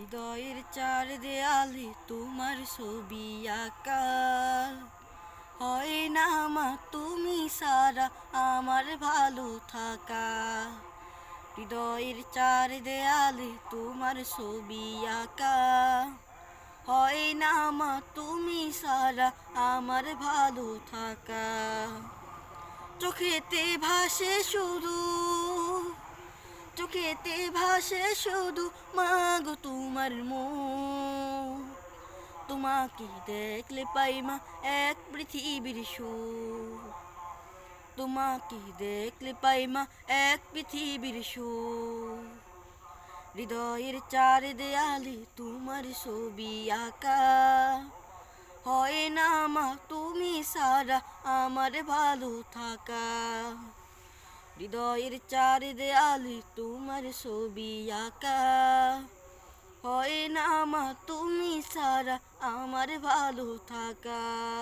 হৃদয়ের চার দেয়ালে তোমার ছবি আঁকা, হয় না মা তুমি সারা আমার ভালো থাকা। হৃদয়ের চার দেয়ালে তোমার ছবি আঁকা, হয় না মা তুমি সারা আমার ভালো থাকা। চোখেতে ভাসে শুধু, চোখেতে ভাসে শুধু মাগো তোমার মুখ। তোমাকে দেখলে পাই মা এক পৃথিবীর সুখ। তোমাকে দেখলে পাই মা এক পৃথিবীর সুখ। হৃদয়ের চার দেয়ালে তোমার ছবি আঁকা, হয় না মা তুমি সারা আমার ভালো থাকা। হৃদয়ের চার দেয়ালে তোমার ছবি আঁকা, হয় না মা তুমি সারা আমার ভালো থাকা।